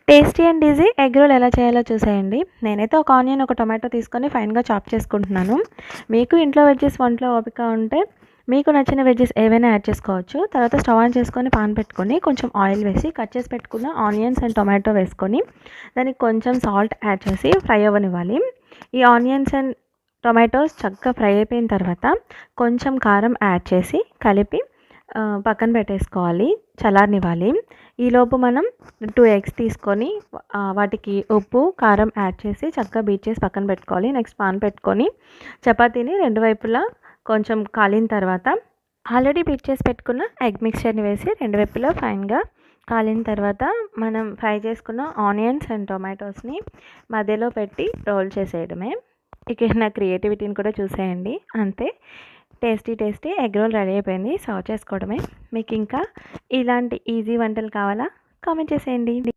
Tasty and easy egg role ఎలా చేయాలో చూసేయండి. నేనైతే ఒక ఆనియన్, ఒక టొమాటో తీసుకొని ఫైన్‌గా చాప్ చేసుకుంటున్నాను. మీకు ఇంట్లో వెజ్జెస్ వంటలో ఓపిక ఉంటే మీకు నచ్చిన వెజ్జెస్ ఏవైనా యాడ్ చేసుకోవచ్చు. తర్వాత స్టవ్ ఆన్ చేసుకొని పాన్ పెట్టుకొని కొంచెం ఆయిల్ వేసి కట్ చేసి పెట్టుకున్న ఆనియన్స్ అండ్ టొమాటో వేసుకొని దానికి కొంచెం సాల్ట్ యాడ్ చేసి ఫ్రై అవ్వనివ్వాలి. ఈ ఆనియన్స్ అండ్ టొమాటోస్ చక్కగా ఫ్రై అయిపోయిన తర్వాత కొంచెం కారం యాడ్ చేసి కలిపి పక్కన పెట్టేసుకోవాలి, చల్లారనివ్వాలి. ఈలోపు మనం 2 ఎగ్స్ తీసుకొని వాటికి ఉప్పు, కారం యాడ్ చేసి చక్కగా బీట్ చేసి పక్కన పెట్టుకోవాలి. నెక్స్ట్ పాన్ పెట్టుకొని చపాతీని 2 వైపులా కొంచెం కాలిన తర్వాత ఆల్రెడీ బీట్ చేసి పెట్టుకున్న ఎగ్ మిక్స్చర్ని వేసి 2 వైపులా ఫైన్‌గా కాలిన తర్వాత మనం ఫ్రై చేసుకున్న ఆనియన్స్ అండ్ టొమాటోస్ని మధ్యలో పెట్టి రోల్ చేసేయడమే. ఇక నా క్రియేటివిటీని కూడా చూసేయండి. అంతే, టేస్టీ ఎగ్ రోల్ రెడీ అయిపోయింది. సర్వ్ చేసుకోవడమే. మీకు ఇంకా ఇలాంటి ఈజీ వంటలు కావాలా? కామెంట్ చేసేయండి.